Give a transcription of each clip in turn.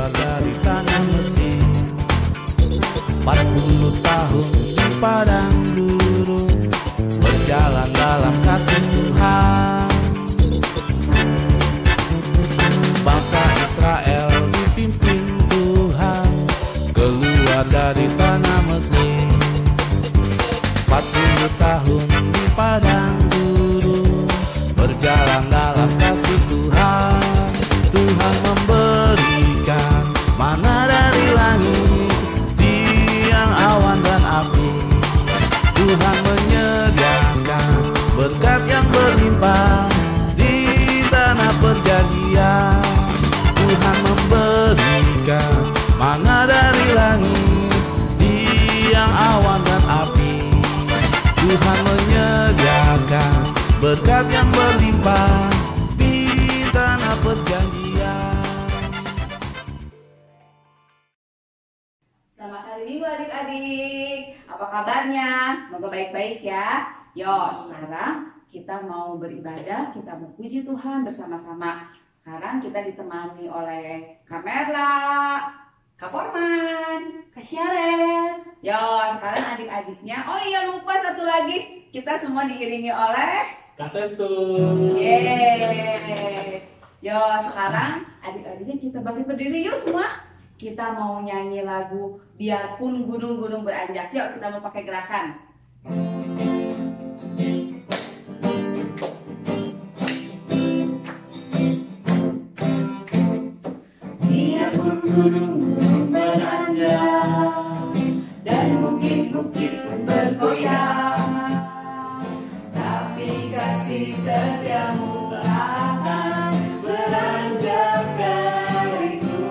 keluar dari tanah Mesir. 40 tahun di padang gurun, berjalan dalam kasih Tuhan. Bangsa Israel dipimpin Tuhan keluar dari tanah Mesir. 40 tahun di padang gurun, berjalan dalam kasih Tuhan. Tuhan memberikan mana dari langit, tiang awan dan api. Tuhan menyediakan berkat yang berlimpah di tanah perjanjian. Tuhan memberikan mana dari langit, tiang awan dan api. Tuhan menyediakan berkat yang berlimpah di tanah perjanjian. Selamat hari Minggu adik-adik. Apa kabarnya? Semoga baik-baik ya. Yo, sekarang kita mau beribadah, kita mau puji Tuhan bersama-sama. Sekarang kita ditemani oleh Kak Merla, Kak Forman, Kak Syaren. Yo, sekarang adik-adiknya. Oh iya, lupa satu lagi. Kita semua diiringi oleh Kak Sestu. Yeay. Yo, sekarang adik-adiknya kita bagi berdiri yuk semua. Kita mau nyanyi lagu Biarpun Gunung-Gunung Beranjak. Yuk, kita mau pakai gerakan. Biarpun gunung-gunung beranjak dan bukit-bukit pun bergoyang, tapi kasih setiamu akan beranjak dariku.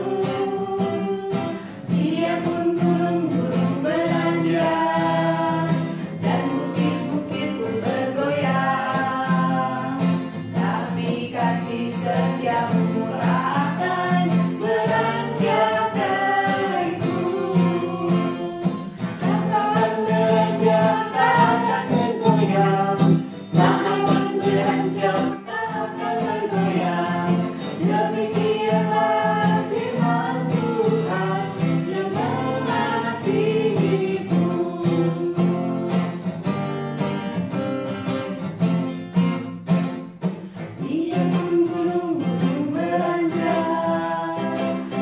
Biarpun gunung-gunung beranjak dan bukit-bukit pun bergoyang, tapi kasih setiamu akan beranjak dariku. Tak akan beranjak, tak akan bergoyang, tak akan beranjak, tak akan bergoyang. Demikianlah firman Tuhan yang mengasihiku. Biarpun gunung-gunung beranjak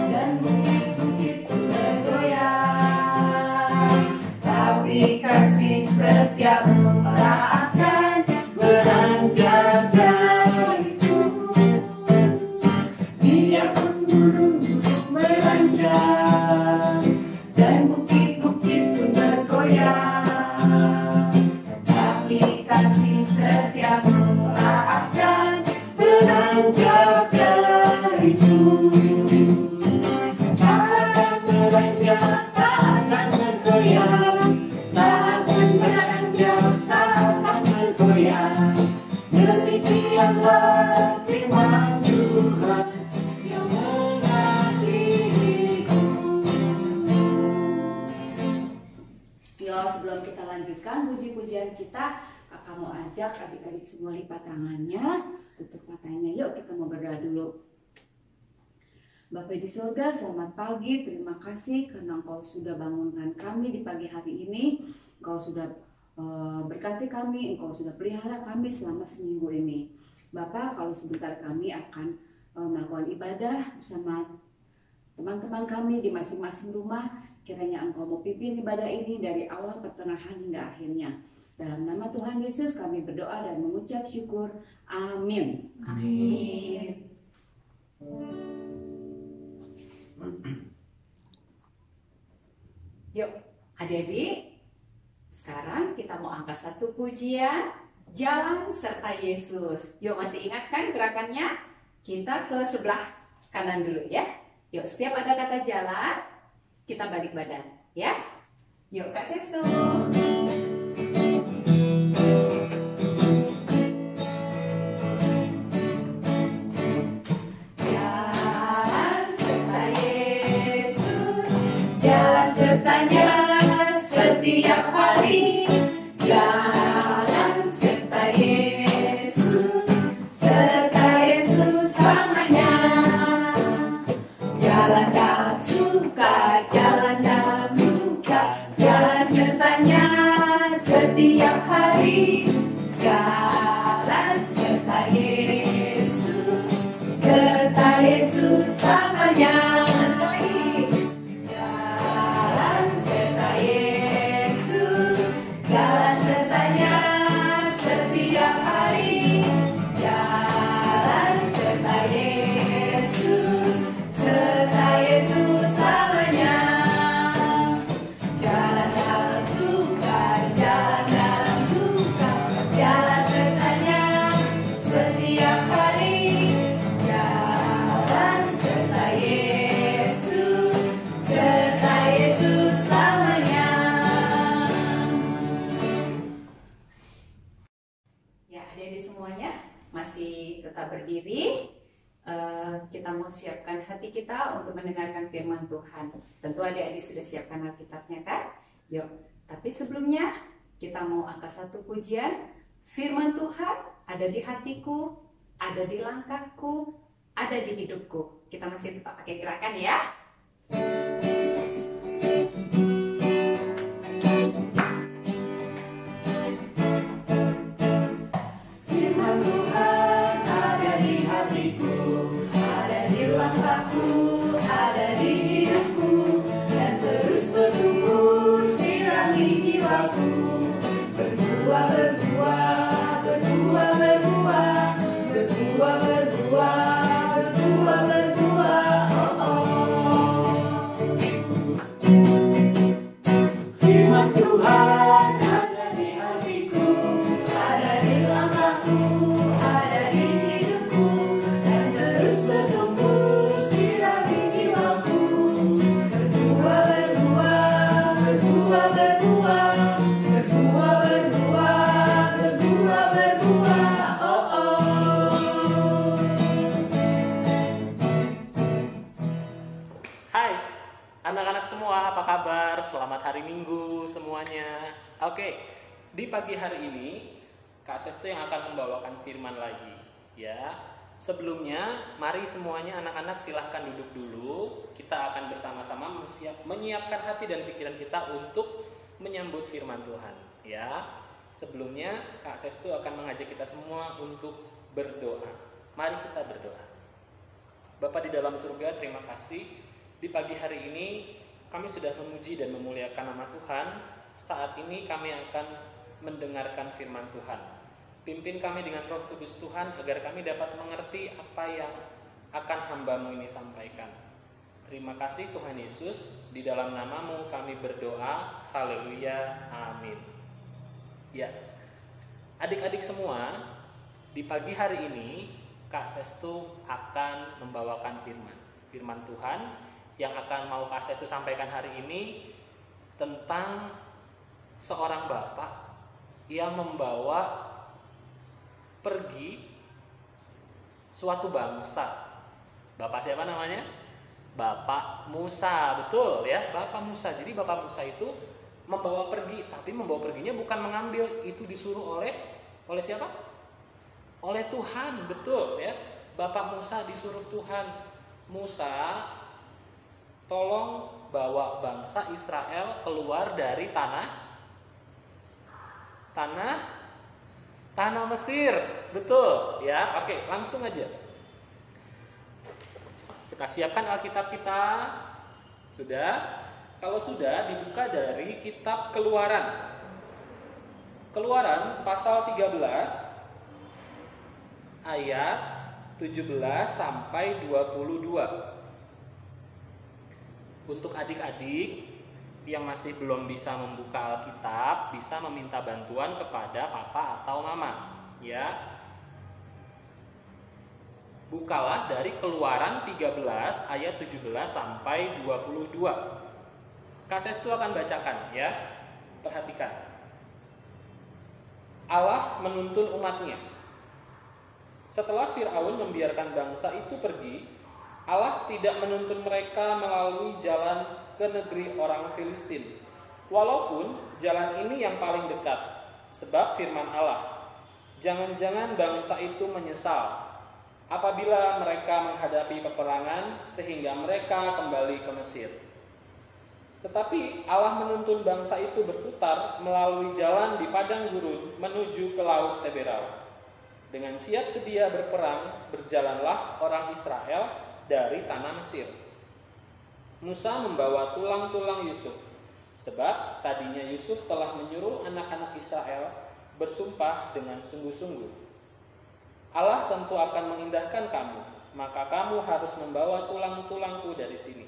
dan bukit-bukit pun bergoyang, tapi kasih setiamu akan beranjak dariku. Biarpun gunung-gunung beranjak dan bukit-bukit pun bergoyang, tapi kasih setiamu akan beranjak dariku. Tak akan beranjak, tak akan bergoyang, tak akan beranjak, tak akan bergoyang. Demikianlah firman Tuhan yang mengasihiku. Yo, sebelum kita lanjutkan puji-pujian kita, kakak mau ajak adik-adik semua lipat tangannya, tutup matanya. Yuk kita mau berdoa dulu. Bapa di surga, selamat pagi. Terima kasih karena Engkau sudah bangunkan kami di pagi hari ini. Engkau sudah berkati kami, Engkau sudah pelihara kami selama seminggu ini. Bapak, kalau sebentar kami akan melakukan ibadah bersama teman-teman kami di masing-masing rumah, kiranya Engkau mau pimpin ibadah ini dari awal, pertengahan hingga akhirnya. Dalam nama Tuhan Yesus kami berdoa dan mengucap syukur. Amin. Amin. Yuk, adik-adik, sekarang kita mau angkat satu pujian, Jalan Serta Yesus. Yuk, masih ingat kan gerakannya? Kita ke sebelah kanan dulu ya. Yuk, setiap ada kata jalan, kita balik badan ya. Yuk, Kak Sestu. Setiap hari jalan serta Yesus, serta Yesus selamanya. Jalan Yesus lamanya. Jalan serta Yesus, jalan sertanya setiap hari. Jalan serta Yesus, serta Yesus lamanya. Jalan dalam suka, jalan dalam duka, jalan sertanya setiap hari. Jalan serta Yesus, serta Yesus lamanya. Ya, adik-adik semuanya masih tetap berdiri. Kita mau siapkan hati kita untuk mendengarkan firman Tuhan. Tentu adik-adik sudah siapkan Alkitabnya kan? Yuk, tapi sebelumnya kita mau angkat satu pujian. Firman Tuhan ada di hatiku, ada di langkahku, ada di hidupku. Kita masih tetap pakai gerakan ya. Firman Tuhan ada di hatiku, ada di langkahku, ada di hidupku, dan terus bertumbuh sirami jiwaku. Berbuah, berbuah, berbuah, berbuah, berbuah, berbuah, berbuah, berbuah, oh oh. Firman Tuhan ada di hatiku, ada di langkahku, ada di hidupku, dan terus bertumbuh sirami jiwaku. Berbuah, berbuah, berbuah, berbuah, berbuah, berbuah, berbuah, berbuah, oh oh. Hai anak-anak semua, apa kabar? Selamat hari Minggu semuanya. Oke, di pagi hari ini Kak Sestu yang akan membawakan firman lagi ya. Sebelumnya, mari semuanya anak-anak silahkan duduk dulu. Kita akan bersama-sama menyiapkan hati dan pikiran kita untuk menyambut firman Tuhan ya. Sebelumnya Kak Sestu akan mengajak kita semua untuk berdoa. Mari kita berdoa. Bapa di dalam surga, terima kasih di pagi hari ini kami sudah memuji dan memuliakan nama Tuhan. Saat ini kami akan mendengarkan firman Tuhan. Pimpin kami dengan Roh Kudus Tuhan agar kami dapat mengerti apa yang akan hamba-Mu ini sampaikan. Terima kasih Tuhan Yesus, di dalam nama-Mu kami berdoa. Haleluya, amin. Ya, adik-adik semua, di pagi hari ini Kak Sestu akan membawakan firman Tuhan yang akan mau Kak Sestu sampaikan hari ini tentang seorang bapak yang membawa pergi suatu bangsa. Bapak siapa namanya? Bapak Musa, betul ya, Bapak Musa. Jadi Bapak Musa itu membawa pergi, tapi membawa perginya bukan mengambil, itu disuruh oleh siapa? Oleh Tuhan, betul ya. Bapak Musa disuruh Tuhan, Musa tolong bawa bangsa Israel keluar dari tanah Mesir, betul ya. Oke, langsung aja kita siapkan Alkitab kita. Sudah? Kalau sudah, dibuka dari kitab Keluaran pasal 13 ayat 17 sampai 22. Untuk adik-adik yang masih belum bisa membuka Alkitab, bisa meminta bantuan kepada papa atau mama ya. Bukalah dari Keluaran 13 ayat 17 sampai 22. Kak Sestu akan bacakan ya. Perhatikan. Allah menuntun umatnya. Setelah Fir'aun membiarkan bangsa itu pergi, Allah tidak menuntun mereka melalui jalan ke negeri orang Filistin. Walaupun jalan ini yang paling dekat, sebab firman Allah, jangan-jangan bangsa itu menyesal apabila mereka menghadapi peperangan sehingga mereka kembali ke Mesir. Tetapi Allah menuntun bangsa itu berputar melalui jalan di padang gurun menuju ke laut Teberau. Dengan siap sedia berperang, berjalanlah orang Israel dari tanah Mesir. Musa membawa tulang-tulang Yusuf, sebab tadinya Yusuf telah menyuruh anak-anak Israel bersumpah dengan sungguh-sungguh. Allah tentu akan mengindahkan kamu, maka kamu harus membawa tulang-tulangku dari sini.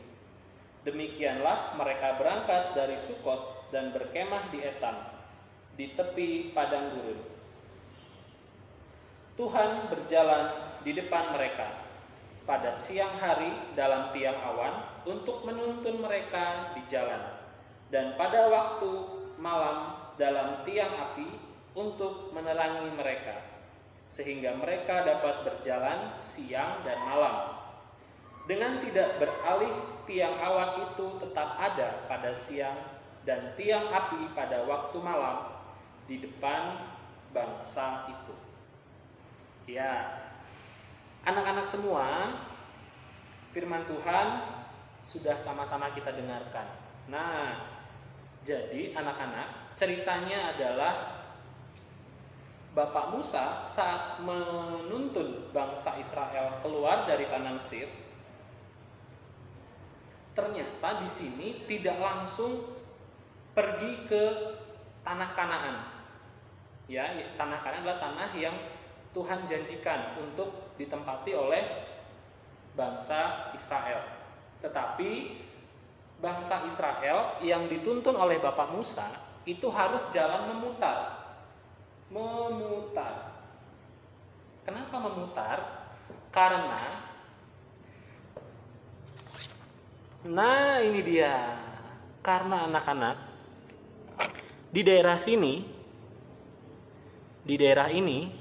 Demikianlah mereka berangkat dari Sukot dan berkemah di Etam, di tepi padang gurun. Tuhan berjalan di depan mereka pada siang hari dalam tiang awan untuk menuntun mereka di jalan, dan pada waktu malam dalam tiang api untuk menerangi mereka, sehingga mereka dapat berjalan siang dan malam. Dengan tidak beralih, tiang awan itu tetap ada pada siang dan tiang api pada waktu malam di depan bangsa itu. Ya, anak-anak semua, firman Tuhan sudah sama-sama kita dengarkan. Nah, jadi anak-anak, ceritanya adalah Bapak Musa saat menuntun bangsa Israel keluar dari tanah Mesir, ternyata di sini tidak langsung pergi ke tanah Kanaan. Ya, tanah Kanaan adalah tanah yang Tuhan janjikan untuk ditempati oleh bangsa Israel. Tetapi bangsa Israel yang dituntun oleh Bapak Musa itu harus jalan memutar. Kenapa memutar? Karena ini dia. Karena anak-anak di daerah sini, di daerah ini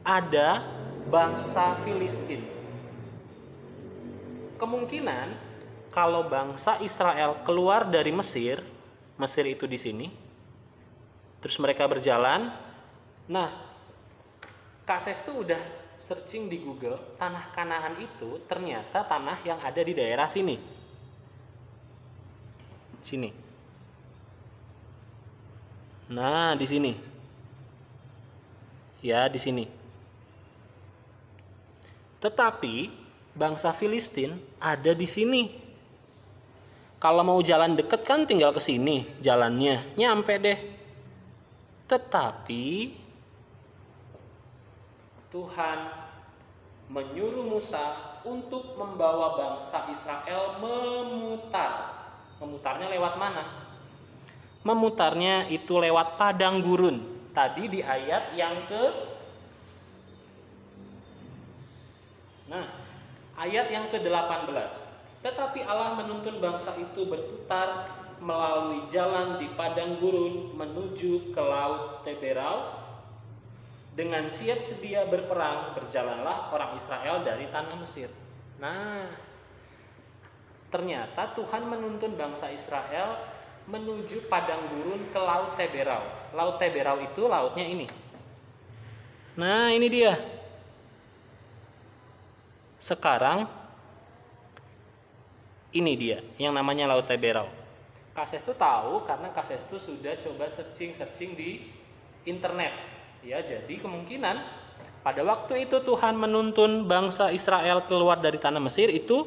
ada bangsa Filistin. Kemungkinan kalau bangsa Israel keluar dari Mesir, Mesir itu di sini, terus mereka berjalan. Nah, Kak Sestu udah searching di Google, tanah Kanaan itu ternyata tanah yang ada di daerah sini. Sini. Nah, di sini. Ya, di sini. Tetapi bangsa Filistin ada di sini. Kalau mau jalan deket kan tinggal ke sini jalannya, nyampe deh. Tetapi Tuhan menyuruh Musa untuk membawa bangsa Israel memutar. Memutarnya lewat mana? Memutarnya itu lewat padang gurun. Tadi di ayat yang ayat yang ke-18. Tetapi Allah menuntun bangsa itu berputar melalui jalan di padang gurun menuju ke laut Teberau. Dengan siap sedia berperang, berjalanlah orang Israel dari tanah Mesir. Nah, ternyata Tuhan menuntun bangsa Israel menuju padang gurun ke laut Teberau. Laut Teberau itu lautnya ini. Nah, ini dia. Sekarang ini dia yang namanya laut Teberau. Kak Sestu tahu karena Kak Sestu sudah coba searching di internet. Ya, jadi kemungkinan pada waktu itu Tuhan menuntun bangsa Israel keluar dari tanah Mesir itu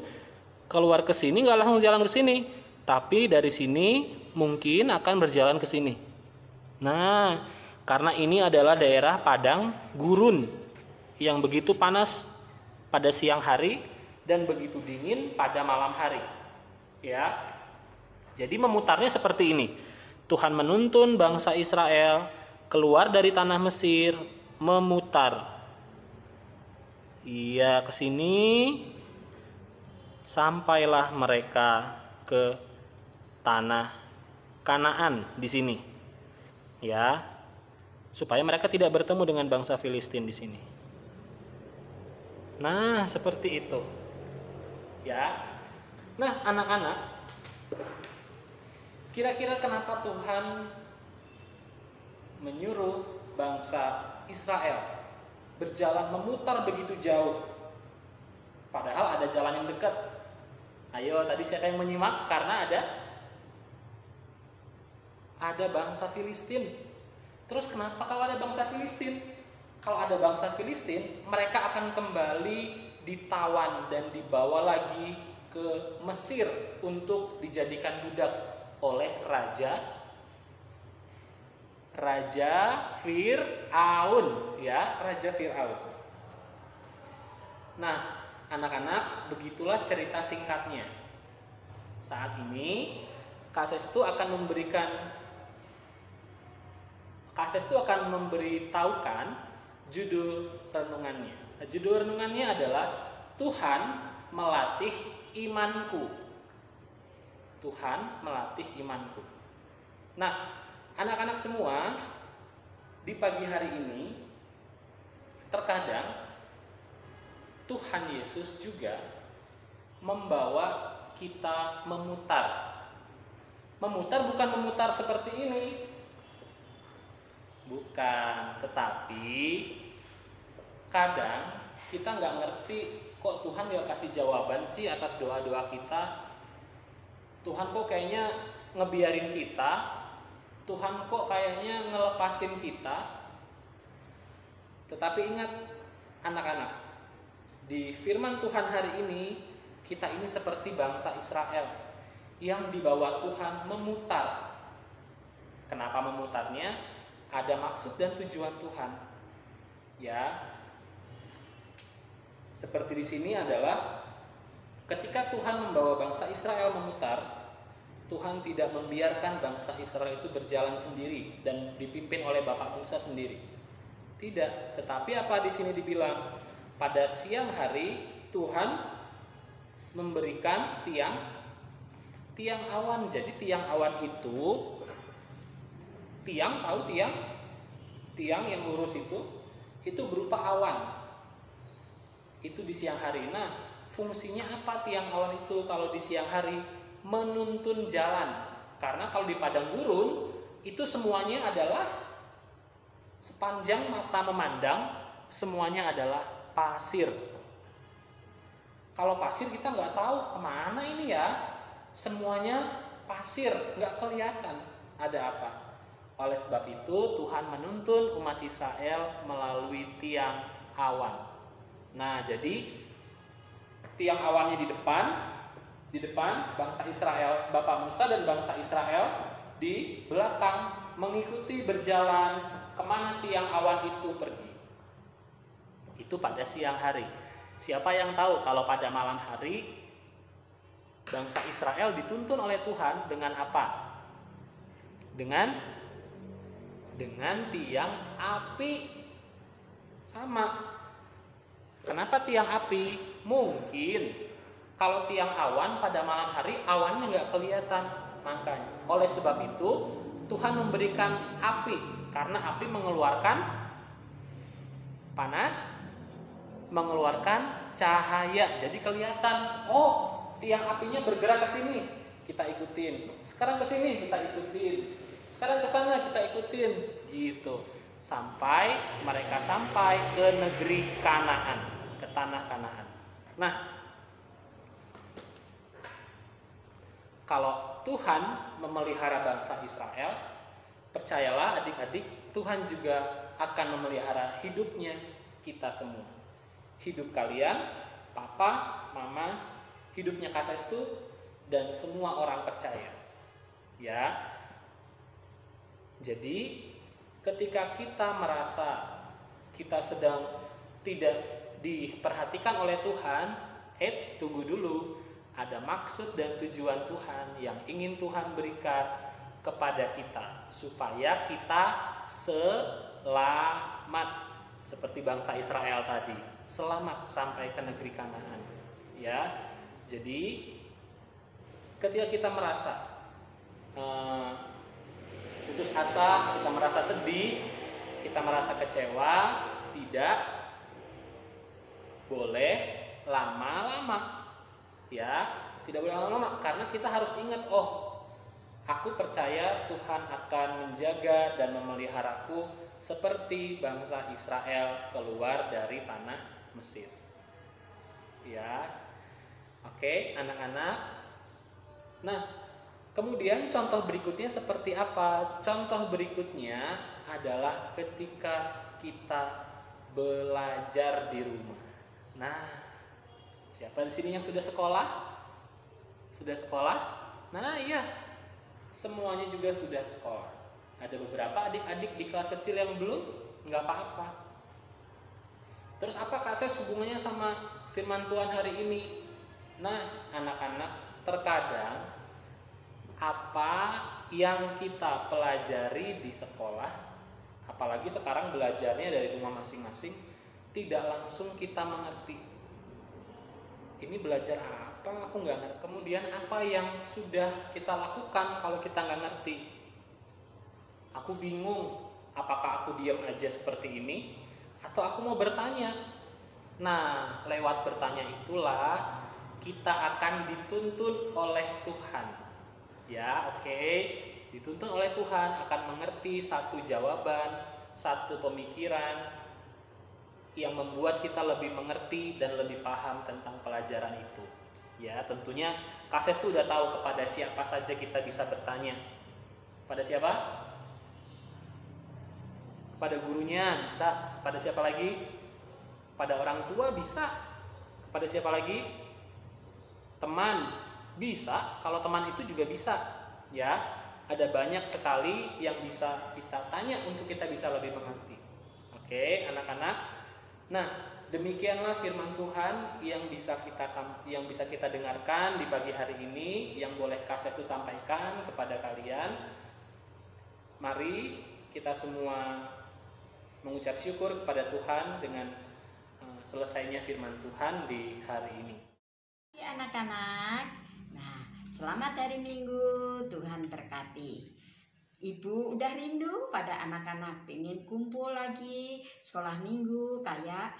keluar ke sini, nggak langsung jalan ke sini, tapi dari sini mungkin akan berjalan ke sini. Nah, karena ini adalah daerah padang gurun yang begitu panas pada siang hari dan begitu dingin pada malam hari. Ya, jadi memutarnya seperti ini. Tuhan menuntun bangsa Israel keluar dari tanah Mesir, memutar. Iya, ke sini sampailah mereka ke tanah Kanaan di sini. Ya, supaya mereka tidak bertemu dengan bangsa Filistin di sini. Nah, seperti itu. Ya. Nah, anak-anak, kira-kira kenapa Tuhan menyuruh bangsa Israel berjalan memutar begitu jauh, padahal ada jalan yang dekat? Ayo, tadi siapa yang menyimak? Karena ada bangsa Filistin. Terus kenapa kalau ada bangsa Filistin? kalau ada bangsa Filistin, mereka akan kembali ditawan dan dibawa lagi ke Mesir untuk dijadikan budak oleh Raja Fir'aun, ya, Raja Fir'aun. Nah, anak-anak, begitulah cerita singkatnya. Saat ini Kak Sestu akan memberitahukan judul renungannya. Judul renungannya adalah Tuhan melatih imanku. Tuhan melatih imanku. Nah, anak-anak semua, di pagi hari ini terkadang Tuhan Yesus juga membawa kita memutar. Memutar bukan memutar seperti ini. Bukan, tetapi kadang kita nggak ngerti kok Tuhan nggak kasih jawaban sih atas doa-doa kita. Tuhan kok kayaknya ngebiarin kita. Tuhan kok kayaknya ngelepasin kita. Tetapi ingat anak-anak, di firman Tuhan hari ini, kita ini seperti bangsa Israel yang dibawa Tuhan memutar. Kenapa memutarnya? Ada maksud dan tujuan Tuhan. Ya. Seperti di sini adalah ketika Tuhan membawa bangsa Israel memutar, Tuhan tidak membiarkan bangsa Israel itu berjalan sendiri dan dipimpin oleh Bapak Musa sendiri. Tidak, tetapi apa di sini dibilang? Pada siang hari Tuhan memberikan tiang awan. Jadi tiang awan itu, tahu tiang yang lurus itu berupa awan. Itu di siang hari. Nah, fungsinya apa tiang awan itu kalau di siang hari? Menuntun jalan. Karena kalau di padang gurun itu semuanya adalah sepanjang mata memandang, semuanya adalah pasir. Kalau pasir kita nggak tahu kemana ini ya, semuanya pasir, nggak kelihatan ada apa. Oleh sebab itu Tuhan menuntun umat Israel melalui tiang awan. Nah, jadi tiang awannya di depan bangsa Israel, Bapak Musa dan bangsa Israel di belakang mengikuti berjalan kemana tiang awan itu pergi. Itu pada siang hari. Siapa yang tahu kalau pada malam hari bangsa Israel dituntun oleh Tuhan dengan apa? Dengan tiang api. Sama. Kenapa tiang api? Mungkin kalau tiang awan pada malam hari awannya nggak kelihatan. Makanya oleh sebab itu Tuhan memberikan api, karena api mengeluarkan panas, mengeluarkan cahaya, jadi kelihatan. Oh, tiang apinya bergerak ke sini, kita ikutin. Sekarang ke sini, kita ikutin. Sekarang ke sana, kita ikutin. Gitu. Sampai mereka sampai ke negeri Kanaan, ke tanah Kanaan. Nah, kalau Tuhan memelihara bangsa Israel, percayalah adik-adik, Tuhan juga akan memelihara hidupnya kita semua. Hidup kalian, papa, mama, hidupnya Kak Sestu, dan semua orang percaya. Ya. Jadi, ketika kita merasa kita sedang tidak diperhatikan oleh Tuhan, tunggu dulu. Ada maksud dan tujuan Tuhan yang ingin Tuhan berikan kepada kita supaya kita selamat, seperti bangsa Israel tadi, selamat sampai ke negeri Kanaan. Ya, jadi ketika kita merasa putus asa, kita merasa sedih, kita merasa kecewa, tidak boleh lama-lama. Ya, tidak boleh lama-lama, karena kita harus ingat, oh, aku percaya Tuhan akan menjaga dan memeliharaku seperti bangsa Israel keluar dari tanah Mesir. Ya. Oke, anak-anak. Nah, kemudian contoh berikutnya seperti apa? Contoh berikutnya adalah ketika kita belajar di rumah. Nah, siapa di sini yang sudah sekolah? Sudah sekolah? Nah, iya. Semuanya juga sudah sekolah. Ada beberapa adik-adik di kelas kecil yang belum, nggak apa-apa. Terus apa Kak Ses hubungannya sama firman Tuhan hari ini? Nah, anak-anak, terkadang apa yang kita pelajari di sekolah, apalagi sekarang belajarnya dari rumah masing-masing, tidak langsung kita mengerti. Ini belajar apa? Aku nggak ngerti. Kemudian apa yang sudah kita lakukan kalau kita nggak ngerti? Aku bingung. Apakah aku diam aja seperti ini? Atau aku mau bertanya? Nah, lewat bertanya itulah kita akan dituntun oleh Tuhan. Ya, oke. Dituntun oleh Tuhan akan mengerti satu jawaban, satu pemikiran yang membuat kita lebih mengerti dan lebih paham tentang pelajaran itu. Ya, tentunya Kak Ses tuh udah tahu kepada siapa saja kita bisa bertanya. Kepada siapa? Kepada gurunya bisa. Kepada siapa lagi? Kepada orang tua bisa. Kepada siapa lagi? Teman bisa. Kalau teman itu juga bisa. Ya, ada banyak sekali yang bisa kita tanya untuk kita bisa lebih mengerti. Oke, anak-anak. Nah, demikianlah firman Tuhan yang bisa kita dengarkan di pagi hari ini, yang boleh Kak Ses itu sampaikan kepada kalian. Mari kita semua mengucap syukur kepada Tuhan dengan selesainya firman Tuhan di hari ini. Anak-anak, nah selamat hari Minggu, Tuhan berkati. Ibu udah rindu pada anak-anak, pengen kumpul lagi sekolah minggu kayak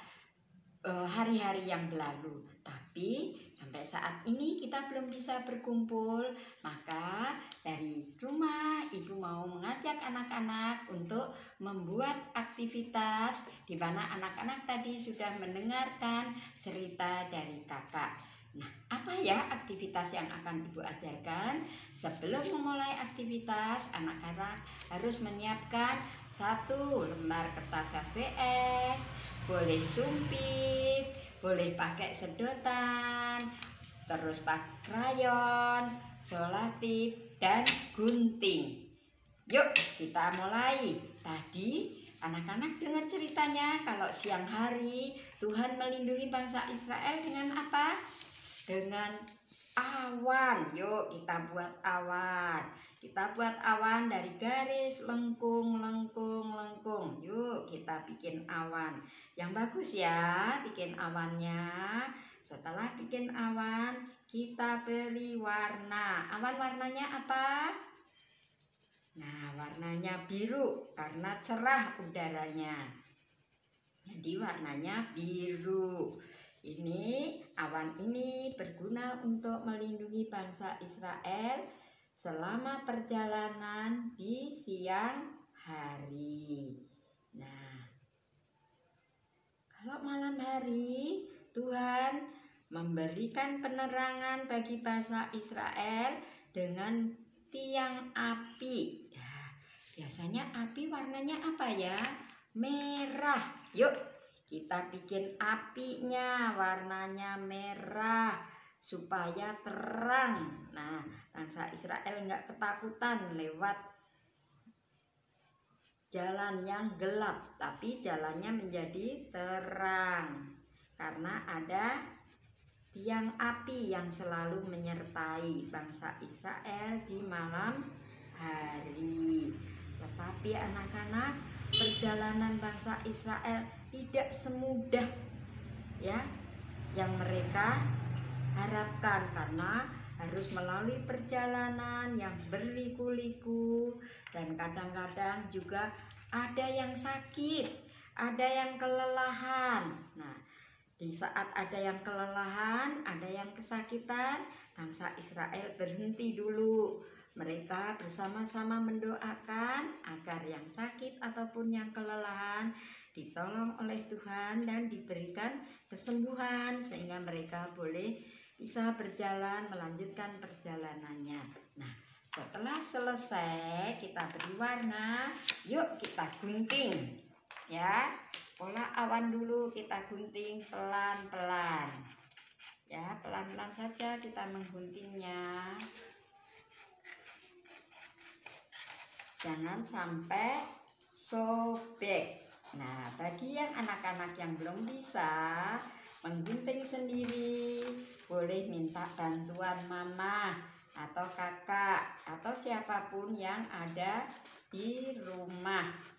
hari-hari yang berlalu. Tapi sampai saat ini kita belum bisa berkumpul. Maka dari rumah ibu mau mengajak anak-anak untuk membuat aktivitas di mana anak-anak tadi sudah mendengarkan cerita dari kakak. Nah, apa ya aktivitas yang akan ibu ajarkan? Sebelum memulai aktivitas, anak-anak harus menyiapkan 1 lembar kertas HVS, boleh sumpit, boleh pakai sedotan, terus pakai krayon, selotip, dan gunting. Yuk kita mulai. Tadi anak-anak dengar ceritanya kalau siang hari Tuhan melindungi bangsa Israel dengan apa? Dengan awan. Yuk kita buat awan. Kita buat awan dari garis lengkung. Yuk kita bikin awan yang bagus ya, bikin awannya. Setelah bikin awan, kita beri warna. Awan warnanya apa? Nah, warnanya biru karena cerah udaranya. Jadi warnanya biru. Ini awan ini berguna untuk melindungi bangsa Israel selama perjalanan di siang hari. Nah, kalau malam hari Tuhan memberikan penerangan bagi bangsa Israel dengan tiang api. Ya, biasanya api warnanya apa ya? Merah. Yuk kita bikin apinya warnanya merah supaya terang. Nah, bangsa Israel nggak ketakutan lewat jalan yang gelap, tapi jalannya menjadi terang karena ada tiang api yang selalu menyertai bangsa Israel di malam hari. Tetapi anak-anak, perjalanan bangsa Israel tidak semudah ya yang mereka harapkan, karena harus melalui perjalanan yang berliku-liku dan kadang-kadang juga ada yang sakit, ada yang kelelahan. Nah, di saat ada yang kelelahan, ada yang kesakitan, bangsa Israel berhenti dulu. Mereka bersama-sama mendoakan agar yang sakit ataupun yang kelelahan ditolong oleh Tuhan dan diberikan kesembuhan sehingga mereka boleh bisa berjalan melanjutkan perjalanannya. Nah, setelah selesai kita beri warna, yuk kita gunting. Ya, Pola awan dulu kita gunting pelan-pelan. Ya, pelan-pelan saja kita mengguntingnya. Jangan sampai sobek. Nah, bagi yang anak-anak yang belum bisa menggunting sendiri, boleh minta bantuan mama atau kakak atau siapapun yang ada di rumah.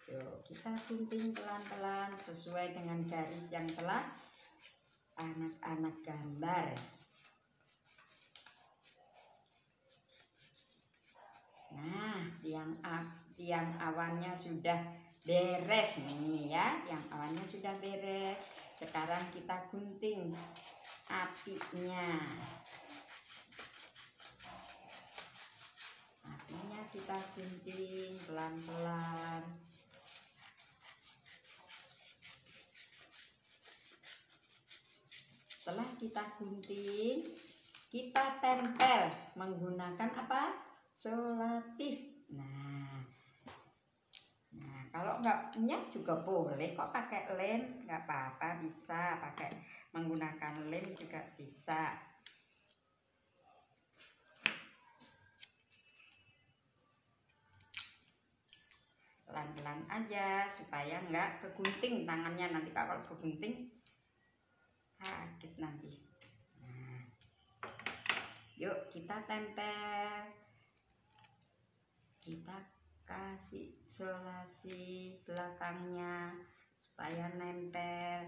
Yuk, kita gunting pelan-pelan sesuai dengan garis yang telah anak-anak gambar. Nah, tiang awannya sudah beres nih ya, tiang awannya sudah beres. Sekarang kita gunting apinya. Apinya kita gunting pelan-pelan. Setelah kita gunting, kita tempel menggunakan apa? Solatif. Nah, kalau nggak punya juga boleh kok pakai lem, nggak apa-apa, bisa pakai menggunakan lem juga bisa. Pelan-pelan aja supaya nggak kegunting tangannya, nanti kalau kegunting sakit nanti. Nah, yuk kita tempel. Kita kasih solasi belakangnya supaya nempel.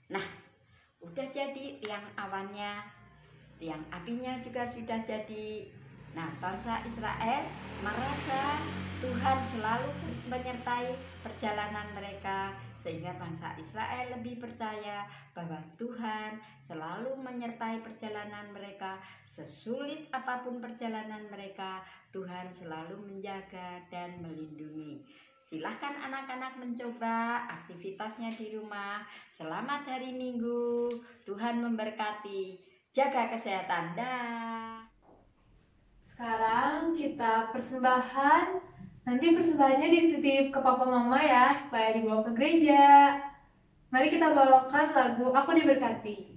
Nah, udah jadi tiang awannya, tiang apinya juga sudah jadi. Nah, bangsa Israel merasa Tuhan selalu menyertai perjalanan mereka, sehingga bangsa Israel lebih percaya bahwa Tuhan selalu menyertai perjalanan mereka. Sesulit apapun perjalanan mereka, Tuhan selalu menjaga dan melindungi. Silahkan anak-anak mencoba aktivitasnya di rumah. Selamat hari Minggu, Tuhan memberkati. Jaga kesehatan. Dah. Sekarang kita persembahan. Nanti persembahannya dititip ke papa mama ya, supaya dibawa ke gereja. Mari kita bawakan lagu Aku Diberkati.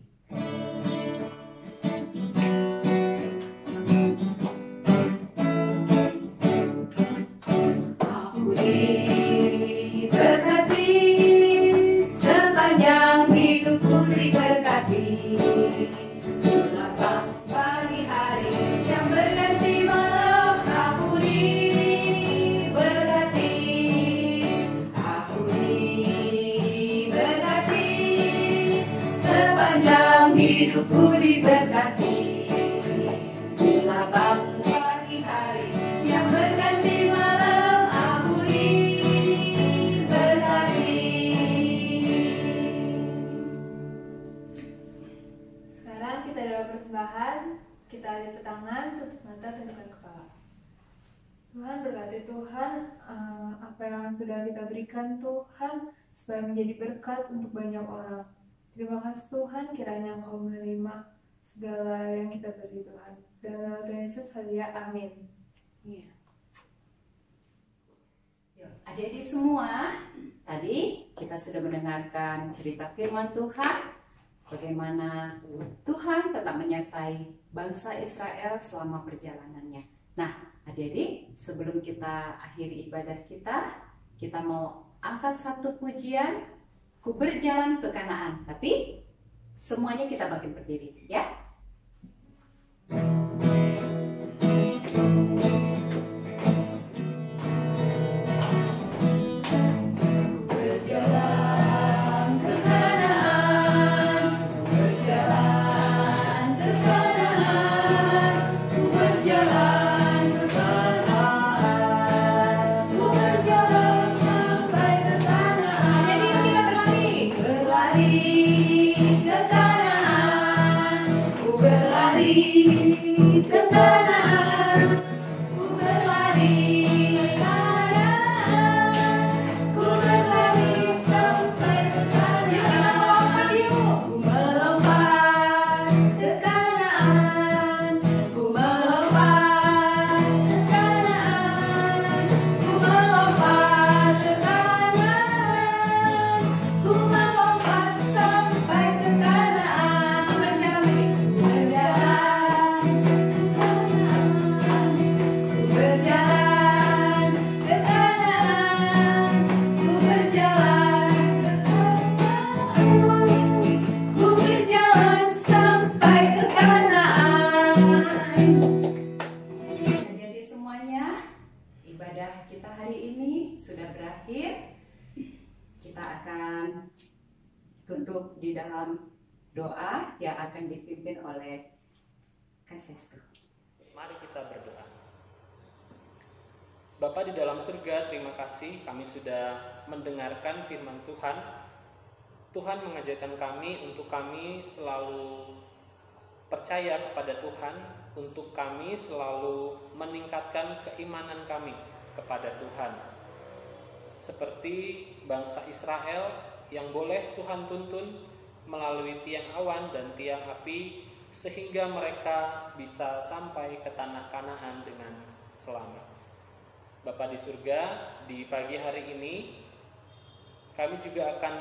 Aku diberkati, sepanjang hidupku diberkati. Pagi hari siang berganti malam, aku diberkati. Aku diberkati, sepanjang hidupku diberkati. Bila pagi hari siang berganti malam, aku diberkati. Sekarang kita dalam persembahan. Kita lipat tangan, tutup mata, tundukkan kepala. Tuhan berkati Tuhan, apa yang sudah kita berikan Tuhan, supaya menjadi berkat untuk banyak orang. Terima kasih Tuhan, kiranya Engkau menerima segala yang kita beri Tuhan. Dalam nama Tuhan Yesus, haleluya, amin. Iya. Yuk, adik-adik semua, tadi kita sudah mendengarkan cerita firman Tuhan, bagaimana Tuhan tetap menyertai bangsa Israel selama perjalanannya. Nah, adik-adik, sebelum kita akhiri ibadah kita mau angkat satu pujian, Ku Berjalan ke Kanaan. Tapi semuanya kita bagi berdiri, ya. Berlari ke Kanaan. hari ini sudah berakhir. Kita akan tutup di dalam doa yang akan dipimpin oleh Kak Sestu. Mari kita berdoa. Bapa di dalam surga, terima kasih kami sudah mendengarkan firman Tuhan. Tuhan mengajarkan kami untuk kami selalu percaya kepada Tuhan, untuk kami selalu meningkatkan keimanan kami kepada Tuhan. Seperti bangsa Israel yang boleh Tuhan tuntun melalui tiang awan dan tiang api, sehingga mereka bisa sampai ke tanah Kanaan dengan selamat. Bapa di surga, di pagi hari ini kami juga akan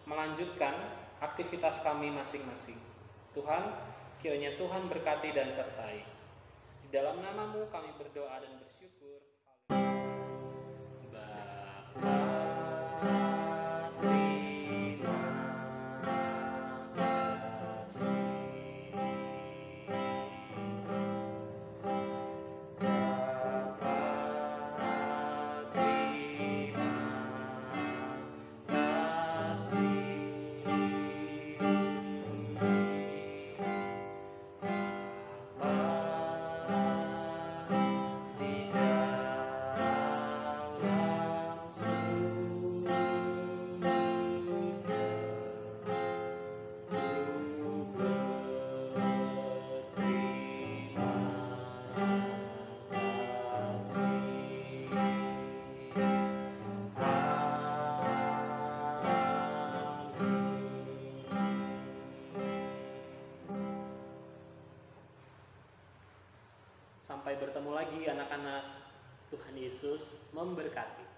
melanjutkan aktivitas kami masing-masing. Tuhan, kiranya Tuhan berkati dan sertai. Di dalam nama-Mu kami berdoa dan bersyukur. Bapa, sampai bertemu lagi anak-anak. Tuhan Yesus memberkati.